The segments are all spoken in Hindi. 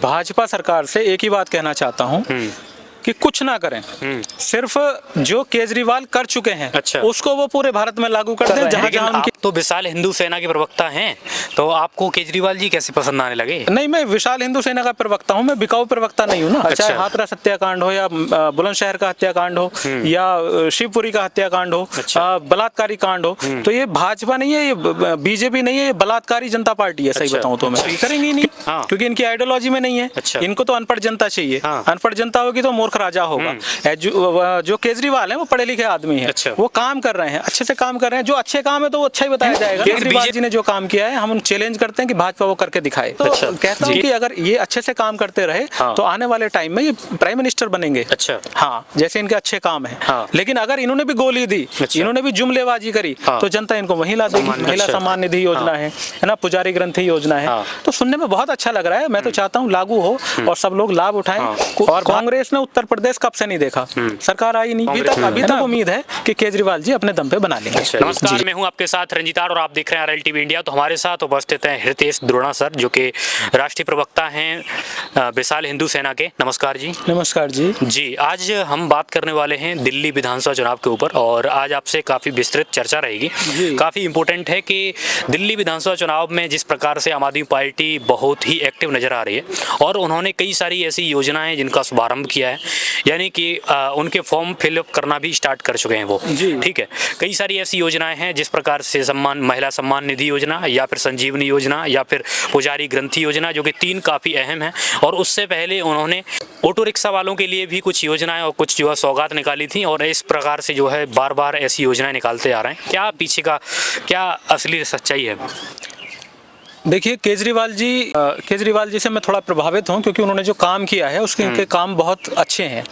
भाजपा सरकार से एक ही बात कहना चाहता हूँ कि कुछ ना करें, सिर्फ जो केजरीवाल कर चुके हैं अच्छा। उसको वो पूरे भारत में लागू कर दें। जहाँ जहाँ उनकी तो विशाल हिंदू सेना के प्रवक्ता हैं, तो आपको केजरीवाल जी कैसे पसंद आने लगे? नहीं, मैं विशाल हिंदू सेना का प्रवक्ता हूँ, मैं बिकाऊ प्रवक्ता नहीं हूँ ना। अच्छा। चाहे हाथरस हत्याकांड हो या बुलंदशहर का हत्याकांड हो या शिवपुरी का हत्याकांड हो, अच्छा। बलात्कारी कांड हो, तो ये भाजपा नहीं है, ये बीजेपी नहीं है, ये बलात्कारी जनता पार्टी है। सही अच्छा। बताऊँ तो मैं करेंगी नहीं, हाँ। क्योंकि इनकी आइडियोलॉजी में नहीं है। अच्छा। इनको तो अनपढ़ जनता चाहिए। हाँ। अनपढ़ जनता होगी तो मूर्ख राजा होगा। जो केजरीवाल है वो पढ़े लिखे आदमी है। अच्छा। वो काम कर रहे हैं, अच्छे से काम कर रहे हैं। जो अच्छे काम है तो वो अच्छा ही बताया जाएगा। केजरीवाल जी ने जो काम किया है, हम उन चैलेंज करते हैं कि भाजपा वो करके दिखाए। तो अच्छा। कहता हूँ कि अगर ये अच्छे से काम करते रहे तो आने वाले टाइम में ये प्राइम मिनिस्टर बनेंगे। अच्छा। हाँ, जैसे इनके अच्छे काम है। लेकिन अगर इन्होंने भी गोली दी, इन्होंने भी जुमलेबाजी करी, तो जनता इनको वहीं ला देगी। महिला सम्मान निधि योजना है ना, पुजारी ग्रंथि योजना है। तो सुनने में बहुत अच्छा लग रहा है। मैं तो चाहता हूँ लागू हो और सब लोग लाभ उठाएं। और कांग्रेस ने उत्तर प्रदेश कब से नहीं देखा, सरकार आई नहीं अभी तक उम्मीद है कि केजरीवाल जी अपने दम पे बना लेंगे। नमस्कार, मैं हूं आपके साथ रंजितार और आप देख रहे हैं RL TV इंडिया। तो हमारे साथ उपस्थित हैं हितेश द्रोणा सर, जो कि राष्ट्रीय प्रवक्ता हैं विशाल हिंदू सेना के। नमस्कार जी। नमस्कार जी। जी, आज हम बात करने वाले हैं दिल्ली विधानसभा चुनाव के ऊपर, और आज आपसे काफ़ी विस्तृत चर्चा रहेगी। काफ़ी इंपॉर्टेंट है कि दिल्ली विधानसभा चुनाव में जिस प्रकार से आम आदमी पार्टी बहुत ही एक्टिव नज़र आ रही है, और उन्होंने कई सारी ऐसी योजनाएं जिनका शुभारंभ किया है, यानी कि उनके फॉर्म फिलअप करना भी स्टार्ट कर चुके हैं वो। ठीक है, कई सारी ऐसी योजनाएं हैं जिस प्रकार से महिला सम्मान निधि योजना, या फिर संजीवनी योजना, या फिर पुजारी ग्रंथि योजना, जो कि 3 काफ़ी अहम है। और उससे पहले उन्होंने ऑटो रिक्शा वालों के लिए भी कुछ योजनाएं और कुछ जो है सौगात निकाली थी, और इस प्रकार से जो है बार बार ऐसी योजनाएं निकालते आ रहे हैं। क्या पीछे का क्या असली सच्चाई है? देखिए, केजरीवाल जी से मैं थोड़ा प्रभावित हूँ, क्योंकि उन्होंने जो काम किया है उसके उनके काम बहुत अच्छे हैं।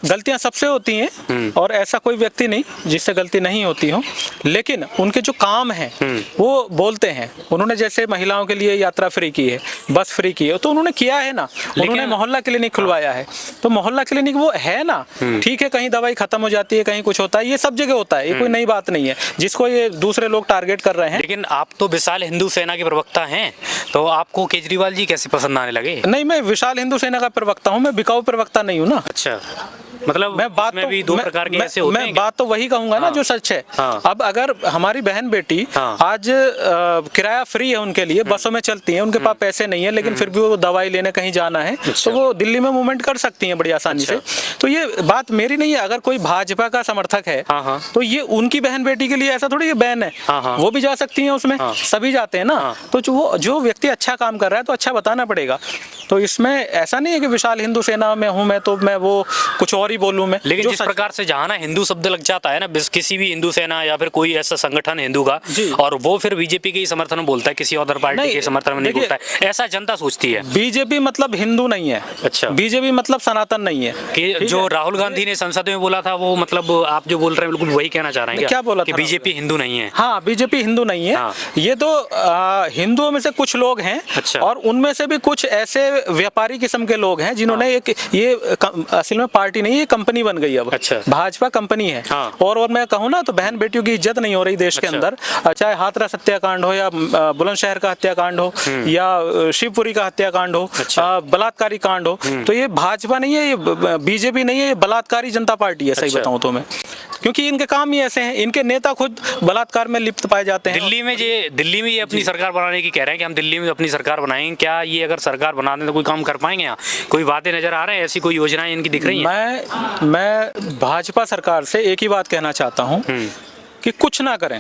गलतियां सबसे होती हैं और ऐसा कोई व्यक्ति नहीं जिससे गलती नहीं होती हो, लेकिन उनके जो काम हैं वो बोलते हैं। उन्होंने जैसे महिलाओं के लिए यात्रा फ्री की है, बस फ्री की है, तो उन्होंने किया है ना। उन्होंने मोहल्ला क्लिनिक खुलवाया है, तो मोहल्ला क्लिनिक वो है ना। ठीक है, कहीं दवाई खत्म हो जाती है, कहीं कुछ होता है, ये सब जगह होता है, ये कोई नई बात नहीं है जिसको ये दूसरे लोग टारगेट कर रहे हैं। लेकिन आप तो विशाल हिंदू सेना के प्रवक्ता हैं, तो आपको केजरीवाल जी कैसे पसंद आने लगे? नहीं, मैं विशाल हिंदू सेना का प्रवक्ता हूँ, मैं बिकाऊ प्रवक्ता नहीं हूँ ना। अच्छा, मतलब मैं बात में भी दो प्रकार के ऐसे होते हैं। मैं बात तो वही कहूंगा ना जो सच है। अब अगर हमारी बहन बेटी आज किराया फ्री है उनके लिए, बसों में चलती हैं, उनके पास पैसे नहीं है, लेकिन फिर भी वो दवाई लेने कहीं जाना है, तो वो दिल्ली में मूवमेंट कर सकती हैं बड़ी आसानी से। तो ये बात मेरी नहीं है। अगर कोई भाजपा का समर्थक है तो ये उनकी बहन बेटी के लिए ऐसा थोड़ी ये बैन है, वो भी जा सकती हैं उसमें, सभी जाते हैं ना। तो जो व्यक्ति अच्छा काम कर रहा है तो अच्छा बताना पड़ेगा। तो इसमें ऐसा नहीं है कि विशाल हिंदू सेना में हूँ मैं तो मैं वो कुछ और ही बोलूं मैं। लेकिन जिस प्रकार से जहाँ ना हिंदू शब्द लग जाता है ना, किसी भी हिंदू सेना या फिर कोई ऐसा संगठन हिंदू का, और वो फिर बीजेपी के ही समर्थन में बोलता है, किसी अदर पार्टी के समर्थन में नहीं बोलता है, ऐसा जनता सोचती है। बीजेपी मतलब हिंदू नहीं है। अच्छा, बीजेपी मतलब सनातन नहीं है। कि जो राहुल गांधी ने संसद में बोला था, वो मतलब आप जो बोल रहे हैं बिल्कुल वही कहना चाह रहे हैं? क्या बोला कि बीजेपी हिंदू नहीं है? हाँ, बीजेपी हिंदू नहीं है। ये तो हिंदुओं में से कुछ लोग हैं, और उनमें से भी कुछ ऐसे व्यापारी किस्म के लोग हैं जिन्होंने ये असल में पार्टी नहीं, ये कंपनी बन गई अब। अच्छा। भाजपा कंपनी है। और मैं कहूँ ना तो बहन बेटियों की इज्जत नहीं हो रही देश के अंदर। चाहे हाथरस हत्याकांड हो या बुलंदशहर का हत्याकांड हो या शिवपुरी का हत्याकांड हो, बलात्कारी कांड हो, तो ये भाजपा नहीं है, ये बीजेपी नहीं है, ये बलात्कारी जनता पार्टी है। सही बताऊं तो मैं, क्योंकि इनके काम ही ऐसे हैं, इनके नेता खुद बलात्कार में लिप्त पाए जाते हैं। दिल्ली में ये अपनी सरकार बनाने की कह रहे हैं कि हम दिल्ली में अपनी सरकार बनाएंगे। क्या ये अगर सरकार बना दें तो कोई काम कर पाएंगे? यहाँ कोई वादे नजर आ रहे हैं, ऐसी कोई योजनाएं इनकी दिख रही हैं? मैं भाजपा सरकार से एक ही बात कहना चाहता हूँ कि कुछ ना करें,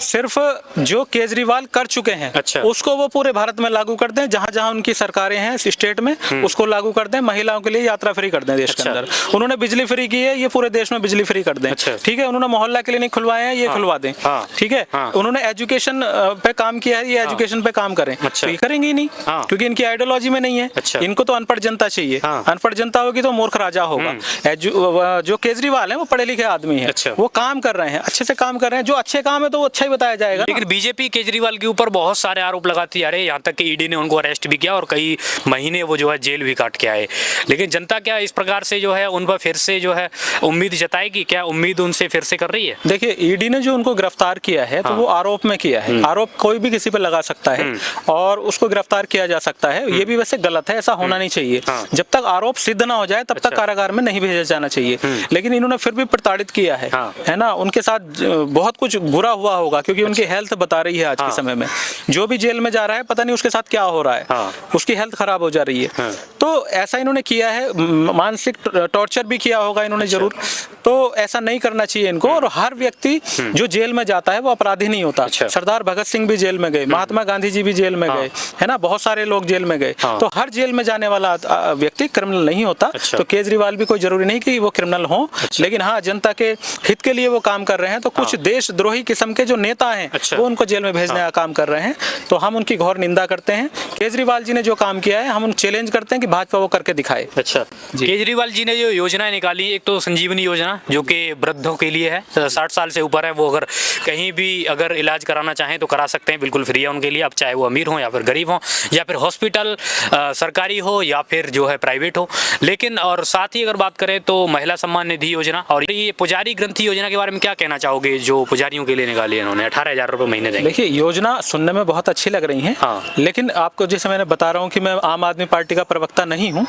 सिर्फ जो केजरीवाल कर चुके हैं उसको वो पूरे भारत में लागू कर दें। जहां जहां उनकी सरकारें हैं स्टेट में, उसको लागू कर दें। महिलाओं के लिए यात्रा फ्री कर दें देश के अंदर। उन्होंने बिजली फ्री की है, ये पूरे देश में बिजली फ्री कर दें। ठीक है, उन्होंने मोहल्ला क्लिनिक खुलवाए हैं, ये खुलवा दें। ठीक है, उन्होंने एजुकेशन पे काम किया है, ये एजुकेशन पे काम करें। तो ये करेंगे ही नहीं, क्योंकि इनकी आइडियोलॉजी में नहीं है। इनको तो अनपढ़ जनता चाहिए। अनपढ़ जनता होगी तो मूर्ख राजा होगा। जो केजरीवाल है वो पढ़े लिखे आदमी है, वो काम कर रहे हैं, अच्छे से काम काम कर रहे हैं, जो अच्छे काम है तो वो अच्छा ही बताया जाएगा ना। लेकिन बीजेपी केजरीवाल के ऊपर बहुत सारे आरोप लगाती है, अरे यहाँ तक कि ईडी ने उनको अरेस्ट भी किया और कई महीने वो जो है जेल भी काट के आए। लेकिन जनता क्या इस प्रकार से जो है उन पर फिर से जो है उम्मीद जताएगी? क्या उम्मीद उनसे फिर से कर रही है? देखिए, ईडी ने जो उनको गिरफ्तार किया है तो वो आरोप में किया है। आरोप कोई भी किसी पर लगा सकता है और उसको गिरफ्तार किया जा सकता है, ये भी वैसे गलत है, ऐसा होना नहीं चाहिए। जब तक आरोप सिद्ध ना हो जाए तब तक कारागार में नहीं भेजा जाना चाहिए। लेकिन इन्होंने फिर भी प्रताड़ित किया है ना। उनके साथ बहुत कुछ बुरा हुआ होगा, क्योंकि उनकी हेल्थ बता रही है आज के समय में, जो भी जेल में जा रहा है पता नहीं उसके साथ क्या हो रहा है, उसकी हेल्थ खराब हो जा रही है। तो ऐसा इन्होंने किया है, मानसिक टॉर्चर भी किया होगा इन्होंने जरूर। तो ऐसा नहीं करना चाहिए इनको। और हर व्यक्ति जो जेल में जाता है वो अपराधी नहीं होता। सरदार भगत सिंह भी जेल में गए, महात्मा गांधी जी भी जेल में गए, है ना, बहुत सारे लोग जेल में गए। तो हर जेल में जाने वाला व्यक्ति क्रिमिनल नहीं होता। तो केजरीवाल भी कोई जरूरी नहीं कि वो क्रिमिनल हो, लेकिन हाँ, जनता के हित के लिए वो काम कर रहे हैं। तो कुछ देशद्रोही किस्म के जो नेता हैं वो उनको जेल में भेजने का काम कर रहे हैं। तो हम उनकी घोर निंदा करते हैं। केजरीवाल जी ने जो काम किया है हम उन चैलेंज करते हैं कि भाजपा वो करके दिखाए। अच्छा, केजरीवाल जी ने जो योजनाएं निकाली, एक तो संजीवनी योजना जो कि वृद्धों के लिए है, 60 साल से ऊपर है, वो अगर कहीं भी अगर इलाज कराना चाहें तो करा सकते हैं, बिल्कुल फ्री है उनके लिए। अब चाहे वो अमीर हो या फिर गरीब हो, या फिर हॉस्पिटल सरकारी हो या फिर जो है प्राइवेट हो। लेकिन और साथ ही अगर बात करें तो महिला सम्मान निधि योजना और ये पुजारी ग्रंथि योजना के बारे में क्या कहना चाहोगे, जो पुजारियों के लिए निकाली है इन्होंने? 18,000 रुपये महीने देंगे। देखिए, योजना सुनने में बहुत अच्छी लग रही है, लेकिन आपको जैसे मैंने बता रहा हूँ कि मैं आम आदमी पार्टी का प्रवक्ता नहीं हूँ,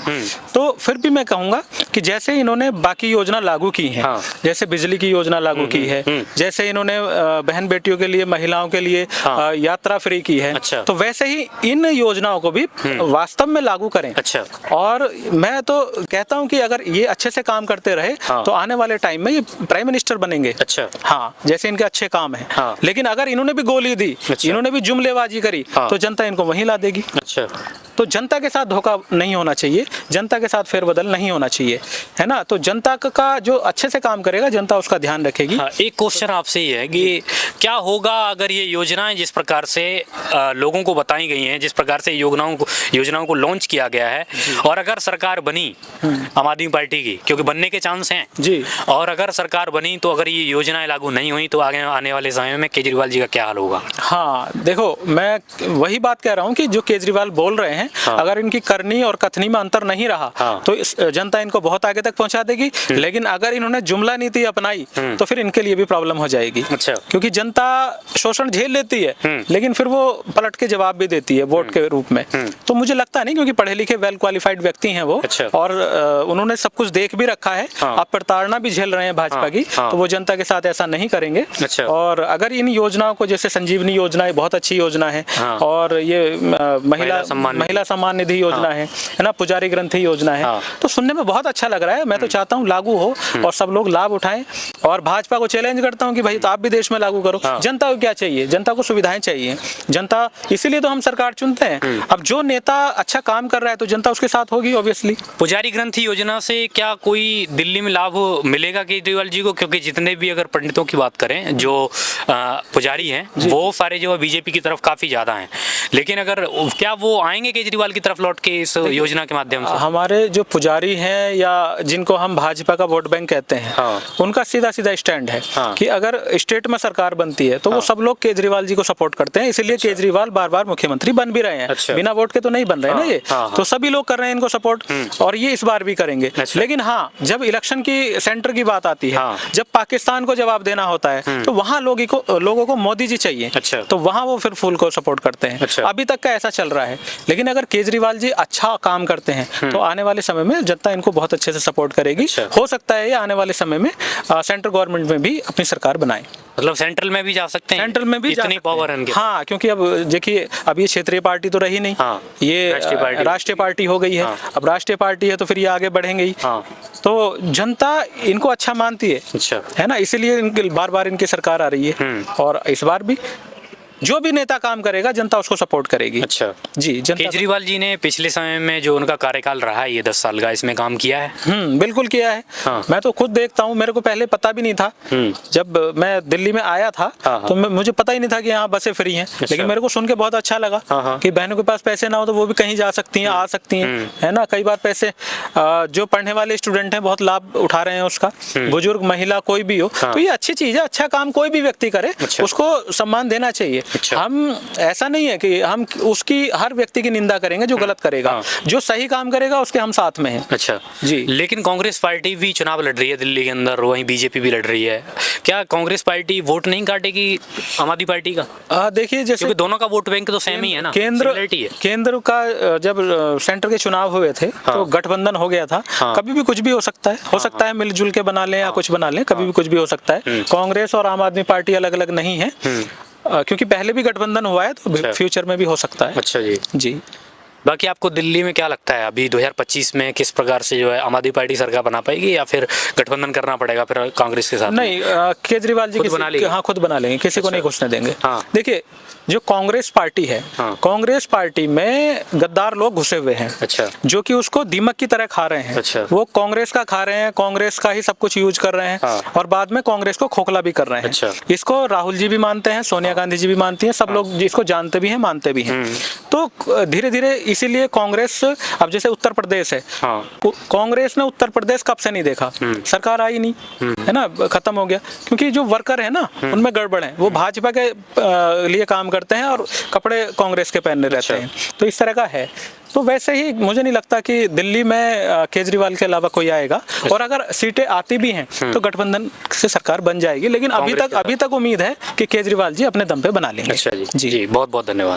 तो फिर भी मैं कहूँगा कि जैसे इन्होंने बाकी योजना लागू की है, जैसे बिजली की योजना लागू की है, जैसे इन्होंने बहन बेटियों के लिए, महिलाओं के लिए यात्रा फ्री की है, तो वैसे ही इन योजनाओं को भी वास्तव में लागू करें। अच्छा। और मैं तो कहता हूं कि अगर ये अच्छे से काम करते रहे तो आने वाले टाइम में ये प्राइम मिनिस्टर बनेंगे। अच्छा। हाँ, जैसे इनके अच्छे काम है। लेकिन अगर इन्होंने भी गोली दी, इन्होंने भी जुमलेबाजी करी, तो जनता इनको वहीं ला देगी। अच्छा। तो जनता के साथ धोखा नहीं होना चाहिए, जनता के साथ फेरबदल नहीं होना चाहिए, है ना। तो जनता का जो अच्छे से काम करेगा जनता उसका ध्यान रखेगी। एक क्वेश्चन आपसे ये है कि क्या होगा अगर ये योजनाएं जिस प्रकार से लोगों को बताई गई हैं, जिस प्रकार से योजनाओं को लॉन्च किया गया है, और अगर सरकार बनी आम आदमी पार्टी की, क्योंकि बनने के चांस हैं जी, और अगर सरकार बनी तो अगर ये योजनाएं लागू नहीं हुई तो आगे आने वाले समय में केजरीवाल जी का क्या हाल होगा? हाँ, देखो, मैं वही बात कह रहा हूँ कि जो केजरीवाल बोल रहे हैं, अगर इनकी करनी और कथनी में अंतर नहीं रहा तो जनता इनको बहुत आगे तक पहुंचा देगी। लेकिन अगर इन्होंने जुमला नीति अपनाई तो फिर इनके लिए भी प्रॉब्लम हो जाएगी। अच्छा। क्योंकि जनता शोषण झेल लेती है, लेकिन फिर वो पलट के जवाब भी देती है वोट के रूप में। तो मुझे लगता नहीं, क्योंकि पढ़े लिखे वेल क्वालिफाइड व्यक्ति हैं वो, और उन्होंने सब कुछ देख भी रखा है। अब प्रताड़ना भी झेल रहे हैं भाजपा की, तो वो जनता के साथ ऐसा नहीं करेंगे। और अगर इन योजनाओं को, जैसे संजीवनी योजना बहुत अच्छी योजना है, और ये महिला सम्मान निधि योजना है ना, पुजारी ग्रंथि योजना है, तो सुनने में बहुत अच्छा लग रहा है। मैं तो चाहता हूँ लागू हो और सब लोग लाभ उठाएं। और भाजपा को चैलेंज करता हूँ कि भाई तो आप भी देश में लागू करो। जनता को क्या चाहिए? जनता को सुविधाएं चाहिए। जनता, इसीलिए तो हम सरकार चुनते हैं। अब जो नेता अच्छा काम कर रहा है तो जनता उसके साथ होगी ऑब्वियसली। पुजारी ग्रंथि योजना से क्या कोई दिल्ली में लाभ मिलेगा केजरीवाल जी को? क्योंकि जितने भी अगर पंडितों की बात करें, जो पुजारी हैं, वो सारे जो बीजेपी की तरफ काफी ज्यादा हैं, लेकिन अगर क्या वो आएंगे केजरीवाल की तरफ लौट के इस योजना के माध्यम से? हमारे जो पुजारी हैं या जिनको हम भाजपा का वोट बैंक कहते हैं, उनका सीधा सीधा स्टैंड है कि अगर स्टेट में सरकार बनती है तो वो सब लोग केजरीवाल जी को सपोर्ट करते हैं। इसलिए केजरीवाल बार बार मुख्यमंत्री बन भी रहे हैं। बिना वोट के तो नहीं बन रहे ना ये, तो सभी लोग कर रहे हैं इनको सपोर्ट, और ये इस बार भी करेंगे। लेकिन हाँ, जब इलेक्शन की सेंटर की बात आती है, जब पाकिस्तान को जवाब देना होता है, तो वहाँ लोगों को मोदी जी चाहिए, तो वहाँ वो फिर फूल को सपोर्ट करते हैं। अभी तक का ऐसा चल रहा है। लेकिन अगर केजरीवाल जी अच्छा काम करते हैं तो आने वाले समय में जनता इनको बहुत अच्छे से सपोर्ट करेगी। हो सकता है ये आने वाले समय में सेंट्रल गवर्नमेंट में भी अपनी सरकार बनाए। मतलब सेंट्रल में भी जा सकते हैं? सेंट्रल में भी इतनी पावर है इनके। हाँ, क्योंकि अब देखिए, अब ये क्षेत्रीय पार्टी तो रही नहीं, ये राष्ट्रीय पार्टी हो गई है। अब राष्ट्रीय पार्टी है तो फिर ये आगे बढ़ेंगे ही। तो जनता इनको अच्छा मानती है, है ना, इसीलिए बार बार इनकी सरकार आ रही है, और इस बार भी। जो भी नेता काम करेगा जनता उसको सपोर्ट करेगी। अच्छा जी, जनता केजरीवाल जी ने पिछले समय में जो उनका कार्यकाल रहा है ये 10 साल का, इसमें काम किया है? बिल्कुल किया है। हाँ। मैं तो खुद देखता हूँ, मेरे को पहले पता भी नहीं था। जब मैं दिल्ली में आया था तो मुझे पता ही नहीं था कि यहाँ बसें फ्री हैं। लेकिन मेरे को सुन के बहुत अच्छा लगा कि बहनों के पास पैसे ना हो तो वो भी कहीं जा सकती हैं, आ सकती हैं, है ना। कई बार पैसे जो पढ़ने वाले स्टूडेंट हैं बहुत लाभ उठा रहे हैं उसका, बुजुर्ग, महिला, कोई भी हो। तो ये अच्छी चीज है, अच्छा काम कोई भी व्यक्ति करे उसको सम्मान देना चाहिए। हम ऐसा नहीं है कि हम उसकी हर व्यक्ति की निंदा करेंगे जो गलत करेगा। जो सही काम करेगा उसके हम साथ में हैं। अच्छा जी। लेकिन कांग्रेस पार्टी भी चुनाव लड़ रही है दिल्ली के अंदर, वहीं बीजेपी भी लड़ रही है। क्या कांग्रेस पार्टी वोट नहीं काटेगी आम आदमी पार्टी का? देखिए, जैसे क्योंकि दोनों का वोट बैंक तो सेम ही है ना, केंद्र का जब सेंटर के चुनाव हुए थे तो गठबंधन हो गया था। कभी भी कुछ भी हो सकता है, मिलजुल के बना लें या कुछ बना लें, कभी भी कुछ भी हो सकता है। कांग्रेस और आम आदमी पार्टी अलग अलग नहीं है, क्योंकि पहले भी गठबंधन हुआ है तो फ्यूचर में भी हो सकता है। अच्छा जी। जी। बाकी आपको दिल्ली में क्या लगता है अभी 2025 में किस प्रकार से जो है आम आदमी पार्टी सरकार बना पाएगी, या फिर गठबंधन करना पड़ेगा फिर कांग्रेस के साथ? नहीं, केजरीवाल जी खुद बना लेंगे, किसी को नहीं घुसने देंगे। देखिए, जो कांग्रेस पार्टी है, कांग्रेस पार्टी में गद्दार लोग घुसे हुए हैं। अच्छा। जो कि उसको दीमक की तरह खा रहे हैं। अच्छा। वो कांग्रेस का खा रहे हैं, कांग्रेस का ही सब कुछ यूज कर रहे हैं और बाद में कांग्रेस को खोखला भी कर रहे हैं। अच्छा। इसको राहुल जी भी मानते हैं, सोनिया गांधी जी भी मानती हैं, सब लोग इसको जानते भी हैं, मानते भी हैं। तो धीरे धीरे इसीलिए कांग्रेस, अब जैसे उत्तर प्रदेश है, कांग्रेस ने उत्तर प्रदेश कब से नहीं देखा, सरकार आई नहीं, है ना, खत्म हो गया। क्योंकि जो वर्कर है ना उनमें गड़बड़ है, वो भाजपा के लिए काम करते हैं और कपड़े कांग्रेस के पहनने रहते हैं। तो इस तरह का है। तो वैसे ही मुझे नहीं लगता कि दिल्ली में केजरीवाल के अलावा कोई आएगा, और अगर सीटें आती भी हैं तो गठबंधन से सरकार बन जाएगी। लेकिन अभी तक उम्मीद है कि केजरीवाल जी अपने दम पे बना लेंगे। अच्छा जी, बहुत बहुत धन्यवाद।